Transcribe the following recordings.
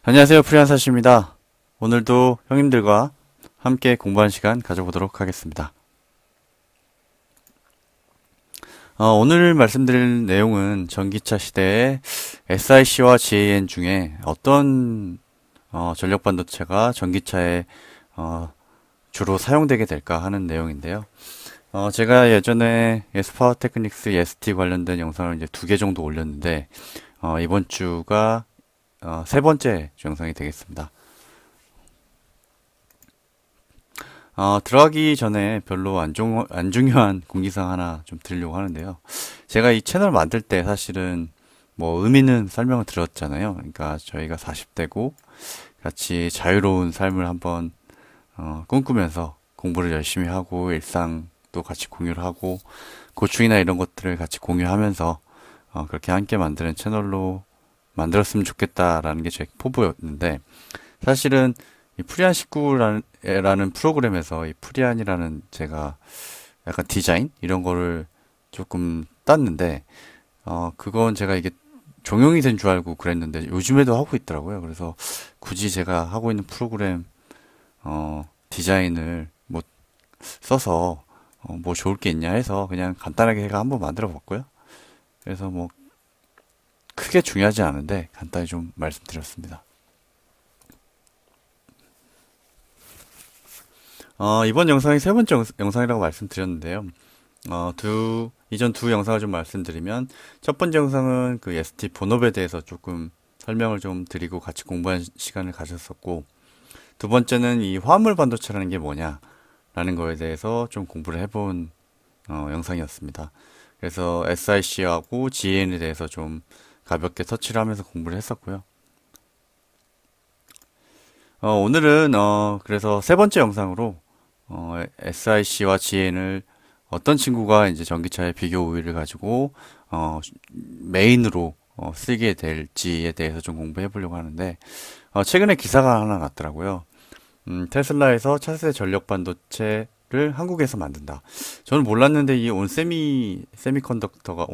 안녕하세요, 프리한사씨입니다. 오늘도 형님들과 함께 공부하는 시간 가져보도록 하겠습니다. 오늘 말씀드릴 내용은 전기차 시대의 SiC와 GaN 중에 어떤 전력 반도체가 전기차에 주로 사용되게 될까 하는 내용인데요. 제가 예전에 예스파워 테크닉스 EST 관련된 영상을 이제 2개 정도 올렸는데 이번 주가 세 번째 영상이 되겠습니다. 들어가기 전에 별로 안 중요한 공지사항 하나 좀 드리려고 하는데요. 제가 이 채널 만들 때 사실은 뭐 의미는 설명을 드렸잖아요. 그러니까 저희가 40대고 같이 자유로운 삶을 한번 꿈꾸면서 공부를 열심히 하고 일상도 같이 공유를 하고 고충이나 이런 것들을 같이 공유하면서 그렇게 함께 만드는 채널로 만들었으면 좋겠다라는 게 제 포부였는데, 사실은 이 프리한 19라는 프로그램에서 이 프리한이라는 제가 약간 디자인 이런 거를 조금 땄는데 그건 제가 이게 종용이 된 줄 알고 그랬는데 요즘에도 하고 있더라고요. 그래서 굳이 제가 하고 있는 프로그램 디자인을 뭐 써서 뭐 좋을 게 있냐 해서 그냥 간단하게 제가 한번 만들어 봤고요. 그래서 뭐 크게 중요하지 않은데 간단히 좀 말씀드렸습니다. 이번 영상이 세 번째 영상이라고 말씀드렸는데요. 이전 두 영상을 좀 말씀드리면, 첫 번째 영상은 그 ST 본업에 대해서 조금 설명을 좀 드리고 같이 공부한 시간을 가졌었고, 두 번째는 이 화합물 반도체라는 게 뭐냐라는 거에 대해서 좀 공부를 해본 영상이었습니다. 그래서 SiC하고 GaN에 대해서 좀 가볍게 터치를 하면서 공부를 했었고요. 오늘은 그래서 세 번째 영상으로 SiC와 GaN을 어떤 친구가 이제 전기차의 비교 우위를 가지고 메인으로 쓰게 될지에 대해서 좀 공부해 보려고 하는데, 최근에 기사가 하나 났더라고요. 테슬라에서 차세대 전력 반도체를 한국에서 만든다. 저는 몰랐는데 이 온 세미컨덕터가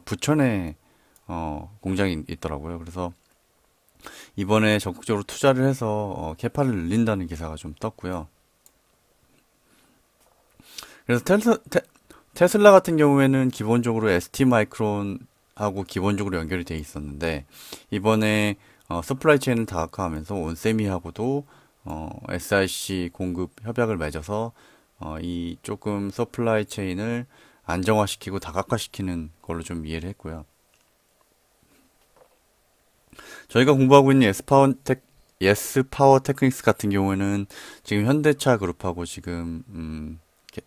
부천에 공장이 있더라고요. 그래서 이번에 적극적으로 투자를 해서 캐파를 늘린다는 기사가 좀 떴고요. 그래서 테슬라 같은 경우에는 기본적으로 ST 마이크론하고 기본적으로 연결이 돼 있었는데, 이번에 서플라이 체인을 다각화하면서 온세미하고도 SiC 공급 협약을 맺어서 이 조금 서플라이 체인을 안정화시키고 다각화시키는 걸로 좀 이해를 했고요. 저희가 공부하고 있는 예스파워 테크닉스 같은 경우에는 지금 현대차 그룹하고 지금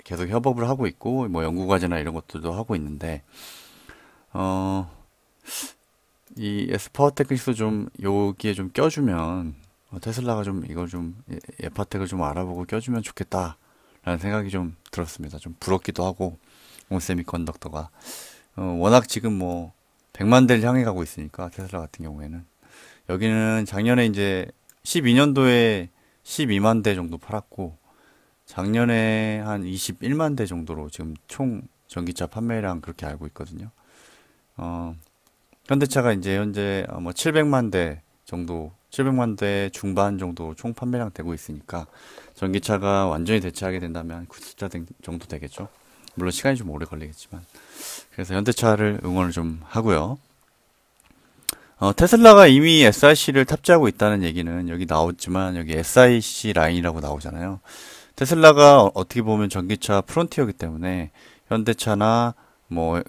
계속 협업을 하고 있고, 뭐 연구과제나 이런 것들도 하고 있는데, 이 예스파워 테크닉스 좀 여기에 좀 껴주면 테슬라가 좀 이걸 좀 예파텍을 좀 알아보고 껴주면 좋겠다라는 생각이 좀 들었습니다. 좀 부럽기도 하고, 온세미컨덕터가 워낙 지금 뭐 100만 대를 향해 가고 있으니까, 테슬라 같은 경우에는 여기는 작년에 이제 12년도에 12만 대 정도 팔았고, 작년에 한 21만 대 정도로 지금 총 전기차 판매량 그렇게 알고 있거든요. 현대차가 이제 현재 뭐 700만 대 정도, 700만 대 중반 정도 총 판매량 되고 있으니까, 전기차가 완전히 대체하게 된다면 그 숫자 정도 되겠죠. 물론 시간이 좀 오래 걸리겠지만. 그래서 현대차를 응원을 좀 하고요. 테슬라가 이미 SiC를 탑재하고 있다는 얘기는 여기 나왔지만, 여기 SiC 라인이라고 나오잖아요. 테슬라가 어떻게 보면 전기차 프론티어이기 때문에 현대차나 뭐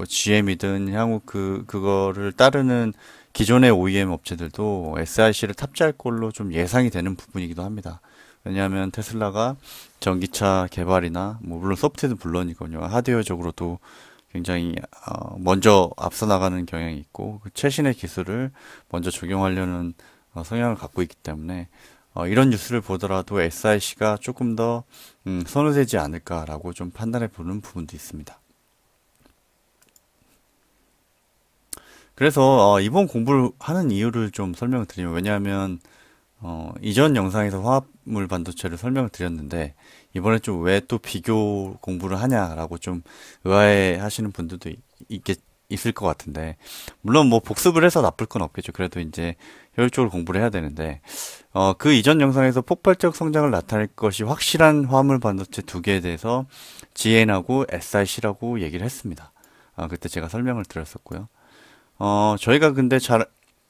GM이든 향후 그거를 따르는 기존의 OEM 업체들도 SiC를 탑재할 걸로 좀 예상이 되는 부분이기도 합니다. 왜냐하면 테슬라가 전기차 개발이나 뭐 물론 소프트웨어도 물론이거든요. 하드웨어적으로도 굉장히 먼저 앞서 나가는 경향이 있고, 그 최신의 기술을 먼저 적용하려는 성향을 갖고 있기 때문에 이런 뉴스를 보더라도 SiC가 조금 더 선호되지 않을까라고 좀 판단해 보는 부분도 있습니다. 그래서 이번 공부를 하는 이유를 좀 설명을 드리면, 왜냐하면 이전 영상에서 화합물 반도체를 설명을 드렸는데, 이번에 좀 왜 또 비교 공부를 하냐라고 좀 의아해 하시는 분들도 있을 것 같은데, 물론 뭐 복습을 해서 나쁠 건 없겠죠. 그래도 이제 효율적으로 공부를 해야 되는데, 그 이전 영상에서 폭발적 성장을 나타낼 것이 확실한 화물 반도체 두 개에 대해서 GN하고 SIC라고 얘기를 했습니다. 그때 제가 설명을 드렸었고요. 저희가 근데 잘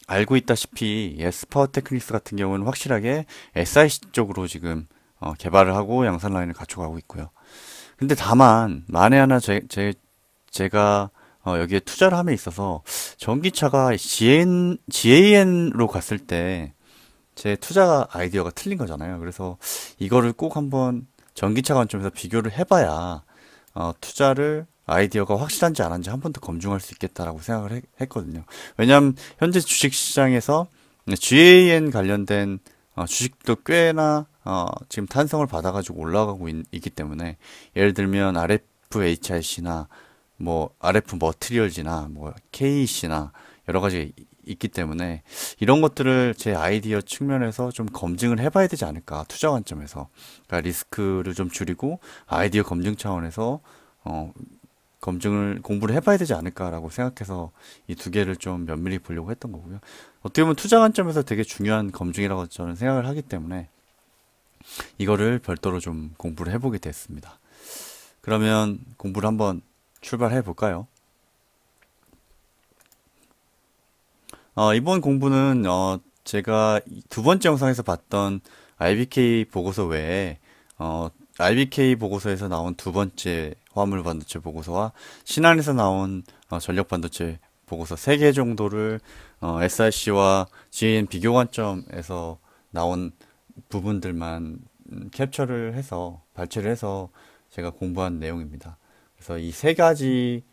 알고 있다시피 예스파워 테크닉스 같은 경우는 확실하게 SIC 쪽으로 지금 개발을 하고 양산 라인을 갖춰가고 있고요. 근데 다만 만에 하나 제가 여기에 투자를 함에 있어서 전기차가 GAN으로 갔을 때 제 투자 아이디어가 틀린 거잖아요. 그래서 이거를 꼭 한번 전기차 관점에서 비교를 해봐야 투자를 아이디어가 확실한지 안 한지 한 번 더 검증할 수 있겠다라고 생각을 했거든요. 왜냐하면 현재 주식시장에서 GAN 관련된 주식도 꽤나 지금 탄성을 받아가지고 올라가고 있기 때문에 예를 들면 RFHIC나 뭐 RF 머티리얼즈나 뭐 KEC나 여러 가지 있기 때문에 이런 것들을 제 아이디어 측면에서 좀 검증을 해봐야 되지 않을까 투자 관점에서 그러니까 리스크를 좀 줄이고 아이디어 검증 차원에서 공부를 해봐야 되지 않을까라고 생각해서 이 두 개를 좀 면밀히 보려고 했던 거고요. 어떻게 보면 투자 관점에서 되게 중요한 검증이라고 저는 생각을 하기 때문에 이거를 별도로 좀 공부를 해보게 됐습니다. 그러면 공부를 한번 출발해 볼까요? 이번 공부는 제가 두 번째 영상에서 봤던 IBK 보고서 외에 IBK 보고서에서 나온 두 번째 화물 반도체 보고서와 신한에서 나온 전력 반도체 보고서 세 개 정도를 SIC와 GAN 비교 관점에서 나온 부분들만 캡처를 해서 발췌를 해서 제가 공부한 내용입니다. 그래서 이 세 가지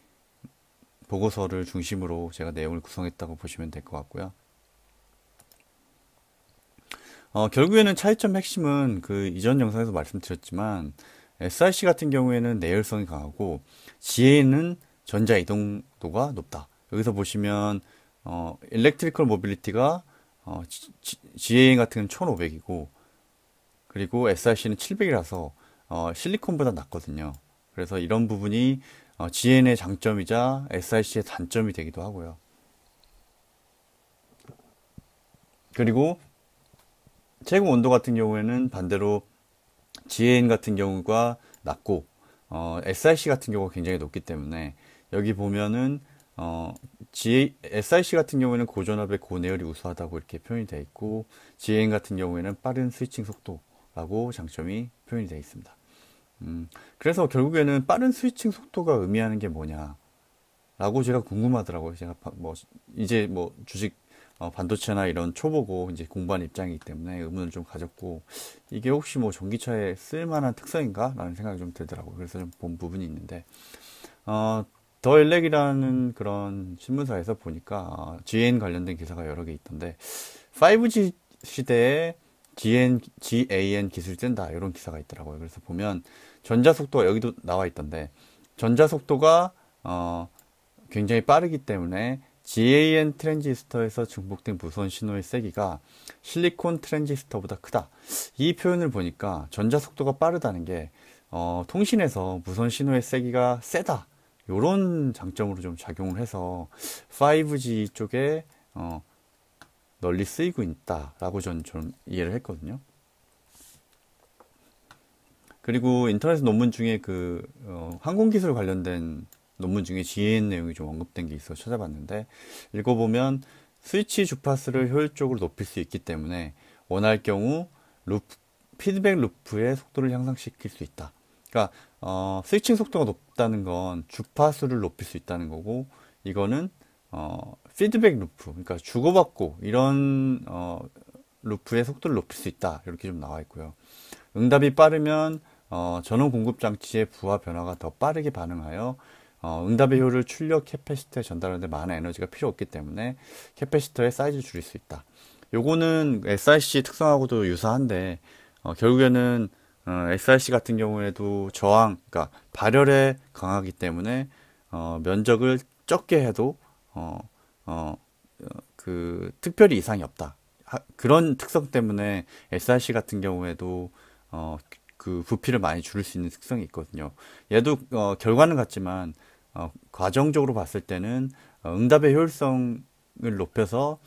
보고서를 중심으로 제가 내용을 구성했다고 보시면 될 것 같고요. 결국에는 차이점 핵심은 그 이전 영상에서 말씀드렸지만 SIC 같은 경우에는 내열성이 강하고 GA는 전자 이동도가 높다. 여기서 보시면 일렉트리컬 모빌리티가 GAN 같은 경우는 1500이고 그리고 SIC는 700이라서 실리콘보다 낮거든요. 그래서 이런 부분이 GN의 장점이자 SIC의 단점이 되기도 하고요. 그리고 채공 온도 같은 경우에는 반대로 GN 같은 경우가 낮고 SIC 같은 경우가 굉장히 높기 때문에 여기 보면은 SIC 같은 경우에는 고전압의 고내열이 우수하다고 이렇게 표현이 되어 있고 GN 같은 경우에는 빠른 스위칭 속도라고 장점이 표현이 되어 있습니다. 그래서 결국에는 빠른 스위칭 속도가 의미하는 게 뭐냐 라고 제가 궁금하더라고요. 제가 이제 주식 반도체나 이런 초보고 이제 공부하는 입장이기 때문에 의문을 좀 가졌고 이게 혹시 전기차에 쓸만한 특성인가 라는 생각이 좀 들더라고요. 그래서 좀 본 부분이 있는데 더 일렉이라는 그런 신문사에서 보니까 GAN 관련된 기사가 여러 개 있던데 5G 시대에 GAN 기술이 뜬다 이런 기사가 있더라고요. 그래서 보면 전자속도가 여기도 나와 있던데 전자속도가 굉장히 빠르기 때문에 GAN 트랜지스터에서 증폭된 무선 신호의 세기가 실리콘 트랜지스터보다 크다. 이 표현을 보니까 전자속도가 빠르다는 게 통신에서 무선 신호의 세기가 세다. 이런 장점으로 좀 작용을 해서 5G 쪽에 널리 쓰이고 있다라고 전 이해를 했거든요. 그리고 인터넷 논문 중에 항공기술 관련된 논문 중에 GAN 내용이 좀 언급된 게 있어 찾아봤는데 읽어보면 스위치 주파수를 효율적으로 높일 수 있기 때문에 원할 경우 피드백 루프의 속도를 향상시킬 수 있다. 그러니까 스위칭 속도가 높다는 건 주파수를 높일 수 있다는 거고 이거는 피드백 루프, 그러니까 주고받고 이런 루프의 속도를 높일 수 있다. 이렇게 좀 나와 있고요. 응답이 빠르면 전원 공급 장치의 부하 변화가 더 빠르게 반응하여 응답의 효율을 출력 캐패시터에 전달하는데 많은 에너지가 필요 없기 때문에 캐패시터의 사이즈를 줄일 수 있다. 요거는 SIC 특성하고도 유사한데 결국에는 SIC 같은 경우에도 그러니까 발열에 강하기 때문에 면적을 적게 해도 특별히 이상이 없다. 그런 특성 때문에 SIC 같은 경우에도 부피를 많이 줄일 수 있는 특성이 있거든요. 얘도 결과는 같지만 과정적으로 봤을 때는 응답의 효율성을 높여서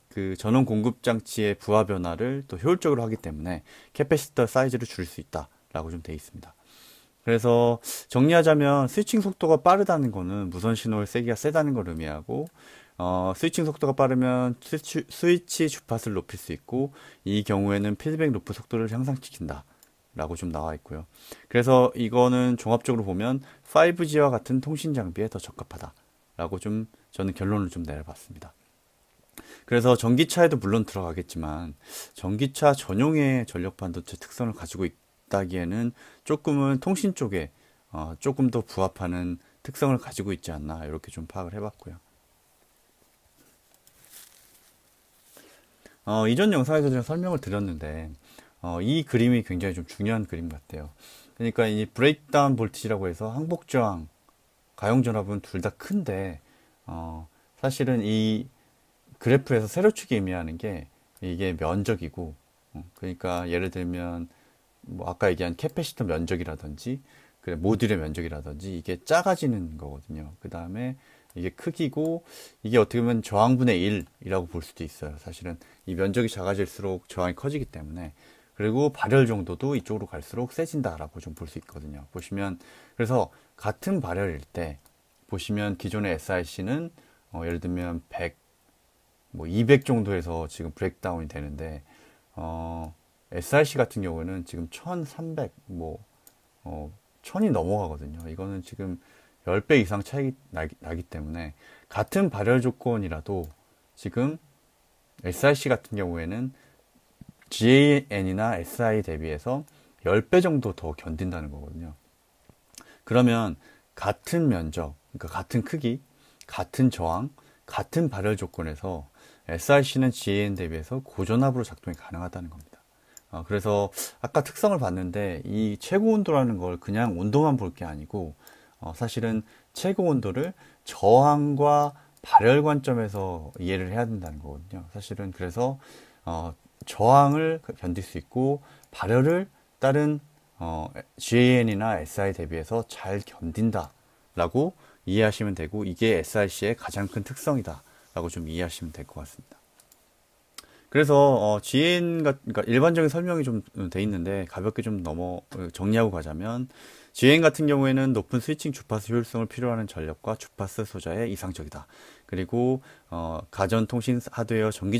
그 전원 공급 장치의 부하 변화를 또 효율적으로 하기 때문에 캐패시터 사이즈를 줄일 수 있다라고 좀 돼 있습니다. 그래서 정리하자면 스위칭 속도가 빠르다는 거는 무선 신호의 세기가 세다는 걸 의미하고 스위칭 속도가 빠르면 스위치 주파수를 높일 수 있고 이 경우에는 피드백 루프 속도를 향상시킨다 라고 좀 나와 있고요. 그래서 이거는 종합적으로 보면 5G와 같은 통신 장비에 더 적합하다 라고 좀 저는 결론을 좀 내려봤습니다. 그래서 전기차에도 물론 들어가겠지만 전기차 전용의 전력 반도체 특성을 가지고 있다기에는 조금은 통신 쪽에 조금 더 부합하는 특성을 가지고 있지 않나 이렇게 좀 파악을 해봤고요. 이전 영상에서 제가 설명을 드렸는데 이 그림이 굉장히 좀 중요한 그림 같아요. 그러니까 이 브레이크다운 볼티지라고 해서 항복 저항, 가용 전압은 둘 다 큰데 사실은 이 그래프에서 세로축이 의미하는 게 이게 면적이고 그러니까 예를 들면 뭐 아까 얘기한 캐패시터 면적이라든지 그래 모듈의 면적이라든지 이게 작아지는 거거든요. 그 다음에 이게 크기고 이게 어떻게 보면 저항분의 1이라고 볼 수도 있어요. 사실은 이 면적이 작아질수록 저항이 커지기 때문에 그리고 발열 정도도 이쪽으로 갈수록 세진다라고 좀 볼 수 있거든요. 보시면 그래서 같은 발열일 때 보시면 기존의 SiC는 예를 들면 100, 뭐 200 정도에서 지금 브레이크다운이 되는데 SiC 같은 경우는 지금 1300, 뭐 1000이 넘어가거든요. 이거는 지금 10배 이상 차이 나기 때문에 같은 발열 조건이라도 지금 SiC 같은 경우에는 GaN이나 SI 대비해서 10배 정도 더 견딘다는 거거든요. 그러면 같은 면적, 그러니까 같은 크기, 같은 저항, 같은 발열 조건에서 SiC는 GaN 대비해서 고전압으로 작동이 가능하다는 겁니다. 그래서 아까 특성을 봤는데 이 최고 온도라는 걸 그냥 온도만 볼 게 아니고 사실은 최고 온도를 저항과 발열 관점에서 이해를 해야 된다는 거거든요. 사실은 그래서 저항을 견딜 수 있고 발열을 다른 GaN이나 SI 대비해서 잘 견딘다 라고 이해하시면 되고 이게 SiC의 가장 큰 특성이다 라고 좀 이해하시면 될 것 같습니다. 그래서 GaN 그러니까 일반적인 설명이 좀 돼 있는데 가볍게 좀 정리하고 가자면 GaN 같은 경우에는 높은 스위칭 주파수 효율성을 필요로 하는 전력과 주파수 소자에 이상적이다. 그리고 가전 통신 하드웨어 전기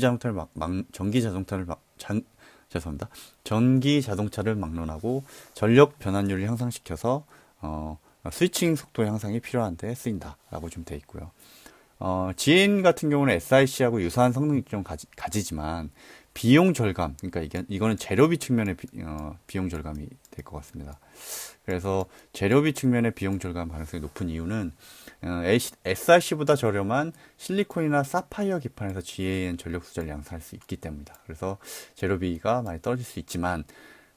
자동차를 막론하고 전력 변환율을 향상시켜서 스위칭 속도 향상이 필요한 데 쓰인다라고 좀 돼 있고요. GaN 같은 경우는 SiC하고 유사한 성능이 좀 가지지만 비용 절감, 그러니까 이거는 재료비 측면의 비용 절감이 될 것 같습니다. 그래서 재료비 측면의 비용 절감 가능성이 높은 이유는 SiC보다 저렴한 실리콘이나 사파이어 기판에서 GaN 전력 소자를 양산할 수 있기 때문이다. 그래서 재료비가 많이 떨어질 수 있지만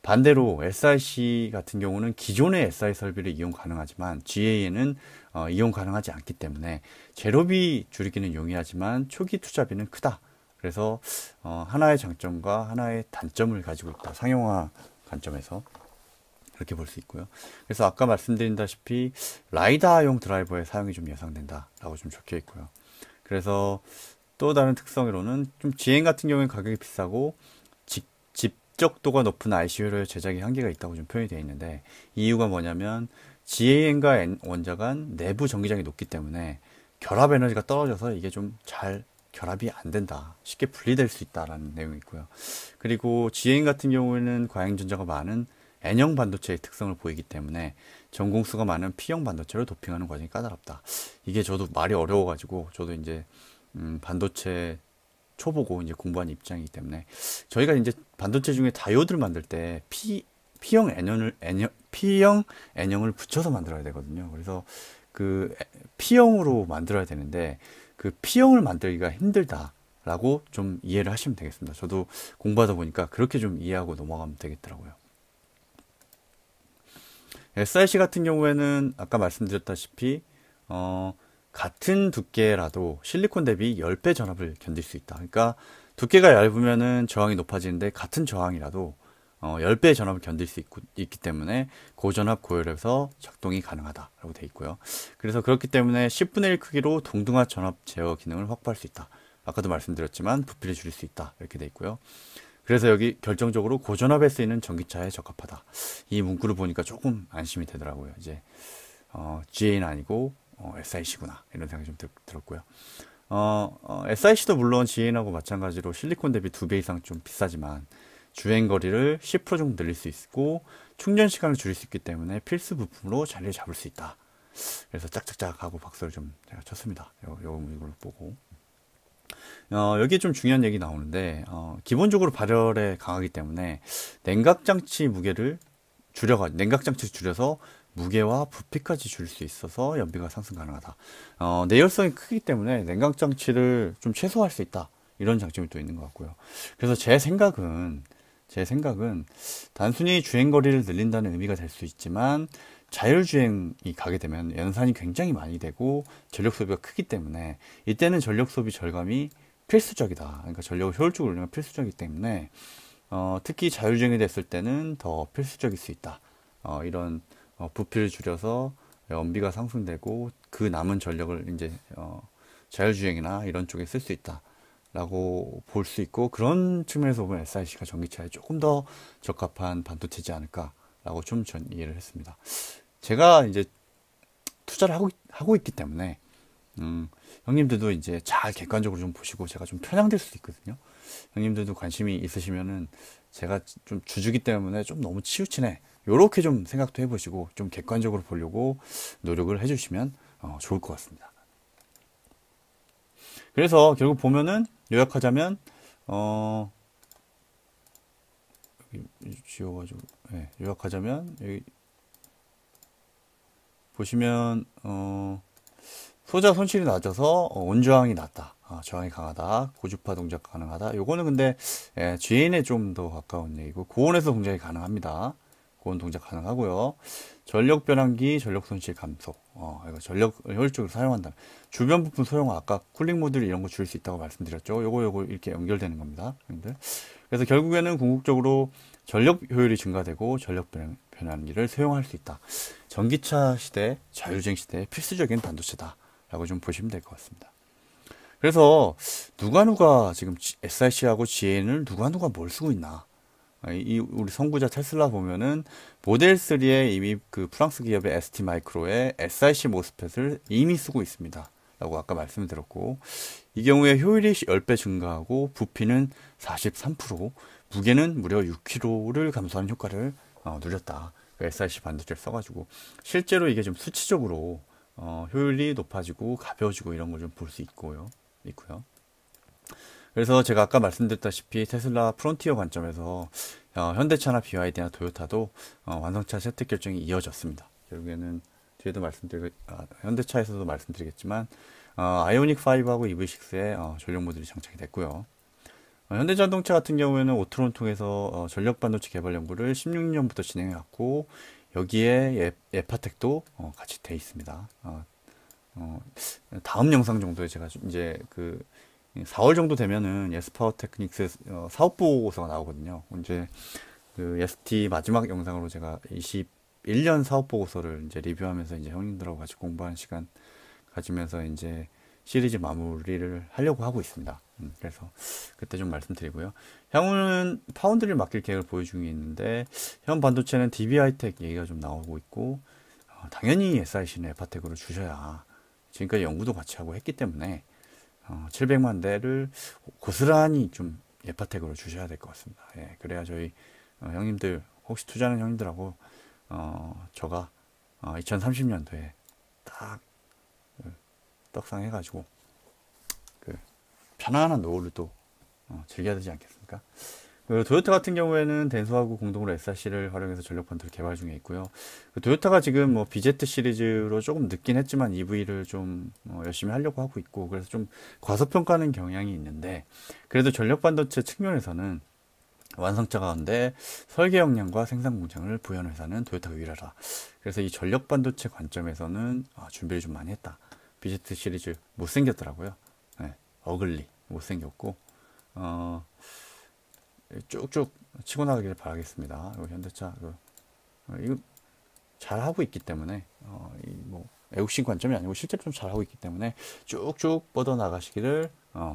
반대로 SiC 같은 경우는 기존의 SI 설비를 이용 가능하지만 GaN은 이용 가능하지 않기 때문에 재료비 줄이기는 용이하지만 초기 투자비는 크다. 그래서 하나의 장점과 하나의 단점을 가지고 있다. 상용화 관점에서 그렇게 볼 수 있고요. 그래서 아까 말씀드린다시피 라이다용 드라이버의 사용이 좀 예상된다라고 좀 적혀 있고요. 그래서 또 다른 특성으로는 좀 GaN 같은 경우는 가격이 비싸고 집적도가 높은 IC 회로의 제작에 한계가 있다고 좀 표현이 되어 있는데 이유가 뭐냐면 GaN과 원자 간 내부 전기장이 높기 때문에 결합 에너지가 떨어져서 이게 좀 잘 결합이 안 된다. 쉽게 분리될 수 있다라는 내용이 있고요. 그리고 GaN 같은 경우에는 과잉전자가 많은 N형 반도체의 특성을 보이기 때문에 전공수가 많은 P형 반도체로 도핑하는 과정이 까다롭다. 이게 저도 말이 어려워가지고 저도 이제 반도체 초보고 이제 공부한 입장이기 때문에 저희가 이제 반도체 중에 다이오드를 만들 때 P형 N형을 붙여서 만들어야 되거든요. 그래서 그 P형으로 만들어야 되는데 그 P형을 만들기가 힘들다라고 좀 이해를 하시면 되겠습니다. 저도 공부하다 보니까 그렇게 좀 이해하고 넘어가면 되겠더라고요. SiC 같은 경우에는 아까 말씀드렸다시피 같은 두께라도 실리콘 대비 10배 전압을 견딜 수 있다. 그러니까 두께가 얇으면은 저항이 높아지는데 같은 저항이라도 10배의 전압을 견딜 수 있기 때문에 고전압 고열에서 작동이 가능하다라고 되어 있고요. 그래서 그렇기 때문에 10분의 1 크기로 동등한 전압 제어 기능을 확보할 수 있다. 아까도 말씀드렸지만 부피를 줄일 수 있다. 이렇게 되어 있고요. 그래서 여기 결정적으로 고전압에 쓰이는 전기차에 적합하다. 이 문구를 보니까 조금 안심이 되더라고요. 이제 GA는 아니고 SIC구나 이런 생각이 좀 들었고요. SIC도 물론 GA하고 마찬가지로 실리콘 대비 2배 이상 좀 비싸지만 주행 거리를 10% 정도 늘릴 수 있고 충전 시간을 줄일 수 있기 때문에 필수 부품으로 자리를 잡을 수 있다. 그래서 짝짝짝 하고 박수를 좀 제가 쳤습니다. 이걸 보고 여기에 좀 중요한 얘기 나오는데 기본적으로 발열에 강하기 때문에 냉각장치 무게를 냉각장치를 줄여서 무게와 부피까지 줄일 수 있어서 연비가 상승 가능하다. 내열성이 크기 때문에 냉각장치를 좀 최소화할 수 있다. 이런 장점이 또 있는 것 같고요. 그래서 제 생각은 단순히 주행거리를 늘린다는 의미가 될 수 있지만 자율주행이 가게 되면 연산이 굉장히 많이 되고 전력 소비가 크기 때문에 이때는 전력 소비 절감이 필수적이다. 그러니까 전력을 효율적으로 올리면 필수적이기 때문에 특히 자율주행이 됐을 때는 더 필수적일 수 있다. 이런 부피를 줄여서 연비가 상승되고 그 남은 전력을 이제 자율주행이나 이런 쪽에 쓸 수 있다. 라고 볼 수 있고 그런 측면에서 보면 SIC가 전기차에 조금 더 적합한 반도체지 않을까라고 좀 전 이해를 했습니다. 제가 이제 투자를 하고 있기 때문에 형님들도 이제 잘 객관적으로 좀 보시고 제가 좀 편향될 수도 있거든요. 형님들도 관심이 있으시면은 제가 좀 주주기 때문에 좀 너무 치우치네 요렇게 좀 생각도 해보시고 좀 객관적으로 보려고 노력을 해주시면 좋을 것 같습니다. 그래서 결국 보면은 요약하자면 여기 지워가지고 요약하자면 여기 보시면 소자 손실이 낮아서 온저항이 낮다, 저항이 강하다, 고주파 동작 가능하다. 요거는 근데 GN에 좀 더 가까운 얘기고 고온에서 동작이 가능합니다. 고온 동작 가능하고요. 전력 변환기, 전력 손실 감소. 이거 전력을 효율적으로 사용한다. 주변 부품 소형 아까 쿨링 모듈 이런 거 줄일 수 있다고 말씀드렸죠. 요거 이렇게 연결되는 겁니다. 그래서 결국에는 궁극적으로 전력 효율이 증가되고 전력 변환기를 사용할 수 있다. 전기차 시대, 자율주행 시대의 필수적인 반도체다. 라고 좀 보시면 될 것 같습니다. 그래서 누가 지금 SIC하고 GN을 누가 뭘 쓰고 있나? 우리 선구자 테슬라 보면은 모델 3에 이미 그 프랑스 기업의 ST 마이크로의 SIC 모스펫을 이미 쓰고 있습니다. 라고 아까 말씀드렸고, 이 경우에 효율이 10배 증가하고 부피는 43%, 무게는 무려 6kg를 감소하는 효과를 누렸다. SIC 반도체를 써가지고 실제로 이게 좀 수치적으로 효율이 높아지고 가벼워지고 이런 걸 좀 볼 수 있고요. 그래서 제가 아까 말씀드렸다시피 테슬라 프론티어 관점에서 현대차나 BYD나 토요타도 완성차 채택 결정이 이어졌습니다. 결국에는 뒤에도 현대차에서도 말씀드리겠지만 아이오닉 5하고 EV6에 전력 모듈이 장착이 됐고요. 현대자동차 같은 경우에는 오트론을 통해서 전력 반도체 개발 연구를 16년부터 진행해왔고 여기에 예파텍도 같이 돼 있습니다. 다음 영상 정도에 제가 이제 4월 정도 되면은 예스파워 테크닉스 사업 보고서가 나오거든요. 이제 그 ST 마지막 영상으로 제가 21년 사업 보고서를 이제 리뷰하면서 이제 형님들하고 같이 공부하는 시간 가지면서 이제 시리즈 마무리를 하려고 하고 있습니다. 그래서 그때 좀 말씀드리고요. 향후는 파운드리를 맡길 계획을 보유 중에 있는데 현 반도체는 DB하이텍 얘기가 좀 나오고 있고 당연히 SIC는 에파텍으로 주셔야 지금까지 연구도 같이 하고 했기 때문에 700만 대를 고스란히 좀 에파텍으로 주셔야 될 것 같습니다. 예, 그래야 저희 형님들 혹시 투자하는 형님들하고 저가 2030년도에 딱 떡상해가지고 편안한 노후를 또 즐겨야 되지 않겠습니까? 도요타 같은 경우에는 덴소하고 공동으로 SRC를 활용해서 전력 반도를 개발 중에 있고요. 도요타가 지금 뭐 BZ 시리즈로 조금 늦긴 했지만 EV를 좀 열심히 하려고 하고 있고 그래서 좀 과소평가하는 경향이 있는데 그래도 전력 반도체 측면에서는 완성차 가운데 설계 역량과 생산 공장을 보유한 회사는 도요타가 유일하다. 그래서 이 전력 반도체 관점에서는 준비를 좀 많이 했다. BZ 시리즈 못생겼더라고요. 네, 어글리 못생겼고 쭉쭉 치고 나가기를 바라겠습니다. 현대차 이거 잘 하고 있기 때문에 뭐 애국심 관점이 아니고 실제로 좀 잘 하고 있기 때문에 쭉쭉 뻗어 나가시기를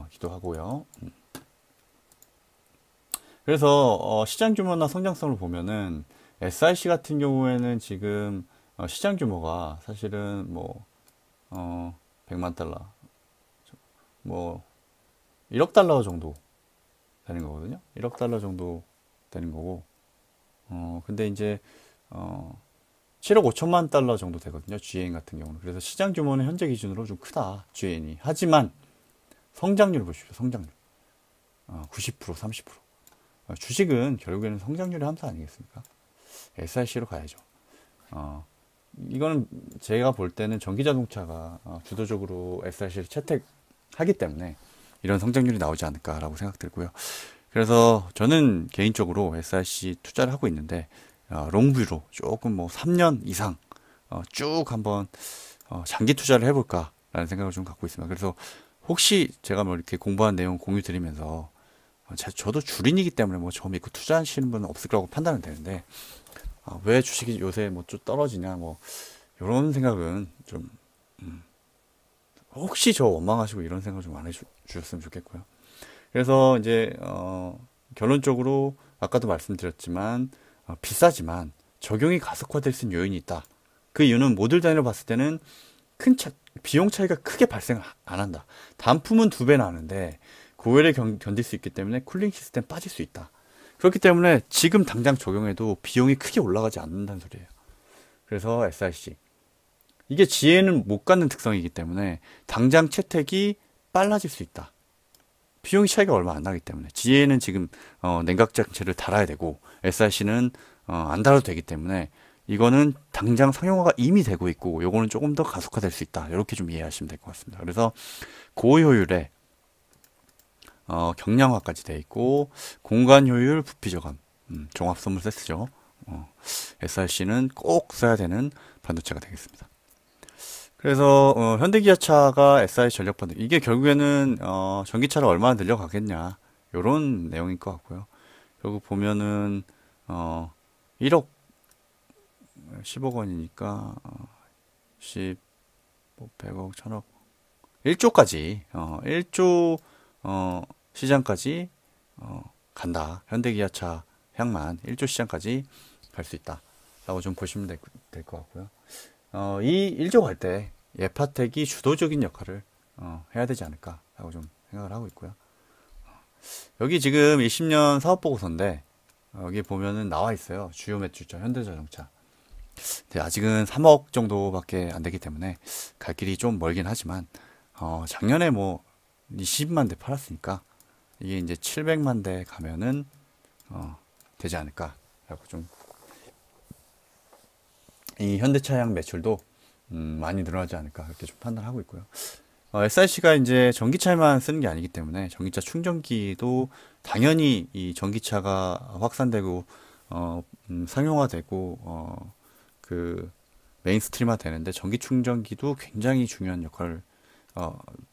기도하고요. 그래서 시장 규모나 성장성을 보면은 SIC 같은 경우에는 지금 시장 규모가 사실은 뭐 100만 달러 뭐 1억 달러 정도 되는 거거든요. 1억 달러 정도 되는 거고 근데 이제 7억 5천만 달러 정도 되거든요. GN 같은 경우는. 그래서 시장 규모는 현재 기준으로 좀 크다. GN이. 하지만 성장률 보십시오. 성장률. 90%, 30%. 주식은 결국에는 성장률이 함수 아니겠습니까? SIC로 가야죠. 이거는 제가 볼 때는 전기자동차가 주도적으로 SIC를 채택하기 때문에 이런 성장률이 나오지 않을까라고 생각 들고요. 그래서 저는 개인적으로 SIC 투자를 하고 있는데 롱뷰로 조금 뭐 3년 이상 쭉 한번 장기 투자를 해볼까라는 생각을 좀 갖고 있습니다. 그래서 혹시 제가 뭐 이렇게 공부한 내용 공유 드리면서 저도 주린이기 때문에 뭐 저 믿고 투자하시는 분은 없을 거라고 판단은 되는데 왜 주식이 요새 뭐 좀 떨어지냐 뭐 이런 생각은 좀 혹시 저 원망하시고 이런 생각 좀 안 해주셨으면 좋겠고요. 그래서 이제 결론적으로 아까도 말씀드렸지만 비싸지만 적용이 가속화될 수 있는 요인이 있다. 그 이유는 모듈 단위로 봤을 때는 비용 차이가 크게 발생 안 한다. 단품은 2배 나는데 고열에 견딜 수 있기 때문에 쿨링 시스템 빠질 수 있다. 그렇기 때문에 지금 당장 적용해도 비용이 크게 올라가지 않는다는 소리예요. 그래서 SIC 이게 지혜는 못 갖는 특성이기 때문에 당장 채택이 빨라질 수 있다. 비용이 차이가 얼마 안 나기 때문에 지혜는 지금 냉각장치를 달아야 되고 SIC는 안 달아도 되기 때문에 이거는 당장 상용화가 이미 되고 있고 요거는 조금 더 가속화될 수 있다. 이렇게 좀 이해하시면 될 것 같습니다. 그래서 고효율에 경량화까지 돼 있고 공간 효율, 부피 저감, 종합 선물 세트죠. SRC는 꼭 써야 되는 반도체가 되겠습니다. 그래서 현대기아차가 SI 전력 반도체 이게 결국에는 전기차를 얼마나 늘려가겠냐 이런 내용인 것 같고요. 결국 보면은 1억 10억 원이니까 10, 뭐 100억, 1000억 1조까지 1조 시장까지 간다. 현대기아차 향만 1조 시장까지 갈 수 있다 라고 좀 보시면 될 것 같고요. 이 1조 갈 때 예파텍이 주도적인 역할을 해야 되지 않을까 라고 좀 생각을 하고 있고요. 여기 지금 20년 사업보고서인데 여기 보면은 나와 있어요. 주요 매출처 현대자동차. 아직은 3억 정도밖에 안 되기 때문에 갈 길이 좀 멀긴 하지만 작년에 뭐 20만 대 팔았으니까 이게 이제 700만 대 가면은 되지 않을까 라고 좀 이 현대차량 매출도 많이 늘어나지 않을까 그렇게 좀 판단하고 있고요. SIC가 이제 전기차에만 쓰는 게 아니기 때문에 전기차 충전기도 당연히 이 전기차가 확산되고 상용화되고 그 메인스트림화 되는데 전기 충전기도 굉장히 중요한 역할을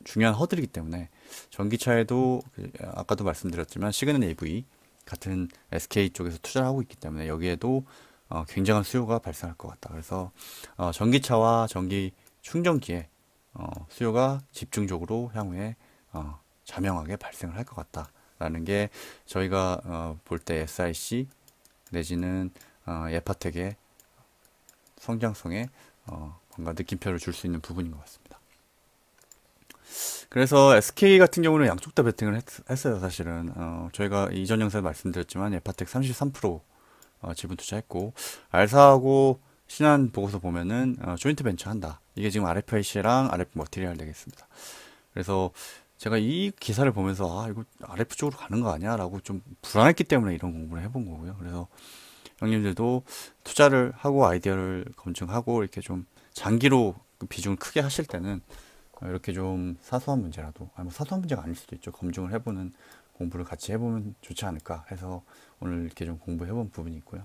중요한 허들이기 때문에 전기차에도 아까도 말씀드렸지만 시그널 AV 같은 SK 쪽에서 투자를 하고 있기 때문에 여기에도 굉장한 수요가 발생할 것 같다. 그래서 전기차와 전기 충전기에 수요가 집중적으로 향후에 자명하게 발생을 할 것 같다라는 게 저희가 볼 때 SIC 내지는 예파텍의 성장성에 뭔가 느낌표를 줄 수 있는 부분인 것 같습니다. 그래서 SK 같은 경우는 양쪽 다 베팅을 했어요. 사실은 저희가 이전 영상에 말씀드렸지만 예파텍 33% 지분 투자했고 알사하고 신한 보고서 보면은 조인트 벤처 한다. 이게 지금 RFIC랑 RF 머티리얼 되겠습니다. 그래서 제가 이 기사를 보면서 이거 RF 쪽으로 가는 거 아니야? 라고 좀 불안했기 때문에 이런 공부를 해본 거고요. 그래서 형님들도 투자를 하고 아이디어를 검증하고 이렇게 좀 장기로 비중을 크게 하실 때는 이렇게 좀 사소한 문제라도 뭐 사소한 문제가 아닐 수도 있죠. 검증을 해보는 공부를 같이 해보면 좋지 않을까 해서 오늘 이렇게 좀 공부해본 부분이 있고요.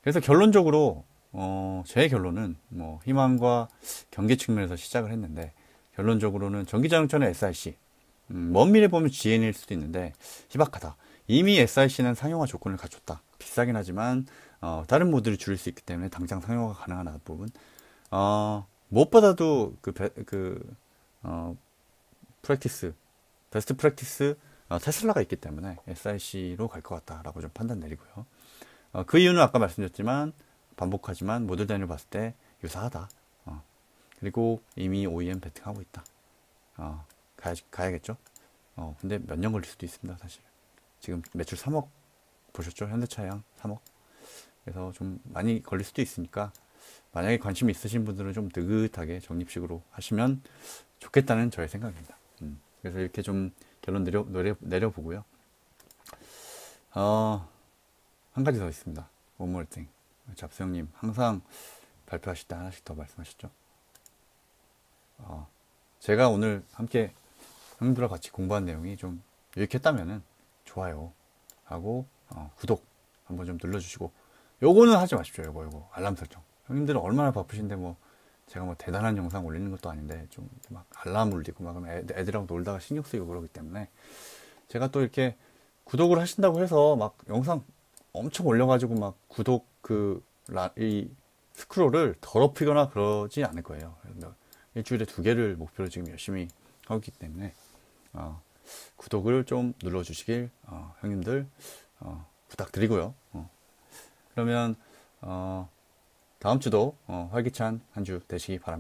그래서 결론적으로 제 결론은 뭐 희망과 경계 측면에서 시작을 했는데 결론적으로는 전기자동차는 SIC 먼 미래 보면 GN일 수도 있는데 희박하다. 이미 SIC는 상용화 조건을 갖췄다. 비싸긴 하지만 다른 모드를 줄일 수 있기 때문에 당장 상용화가 가능한 부분. 무엇보다도 프랙티스, 베스트 프랙티스 테슬라가 있기 때문에 SIC로 갈 것 같다라고 좀 판단 내리고요. 그 이유는 아까 말씀드렸지만 반복하지만 모델 단위로 봤을 때 유사하다. 그리고 이미 OEM 베팅하고 있다. 가야겠죠. 근데 몇 년 걸릴 수도 있습니다, 사실. 지금 매출 3억 보셨죠? 현대차양 3억. 그래서 좀 많이 걸릴 수도 있으니까 만약에 관심 있으신 분들은 좀 느긋하게 적립식으로 하시면 좋겠다는 저의 생각입니다. 그래서 이렇게 좀 결론 내려보고요. 한 가지 더 있습니다. One more thing. 잡스 형님 항상 발표하실 때 하나씩 더 말씀하셨죠. 제가 오늘 함께 형들과 같이 공부한 내용이 좀 유익했다면은 좋아요 하고 구독 한번 좀 눌러주시고, 요거는 하지 마십시오. 요거 알람 설정. 형님들은 얼마나 바쁘신데 뭐 제가 뭐 대단한 영상 올리는 것도 아닌데 좀 막 알람 울리고 막 애들하고 놀다가 신경 쓰이고 그러기 때문에, 제가 또 이렇게 구독을 하신다고 해서 막 영상 엄청 올려가지고 막 구독 이 스크롤을 더럽히거나 그러지 않을 거예요. 일주일에 2개를 목표로 지금 열심히 하고 있기 때문에 구독을 좀 눌러주시길 형님들 부탁드리고요. 그러면 다음 주도 활기찬 한 주 되시기 바랍니다.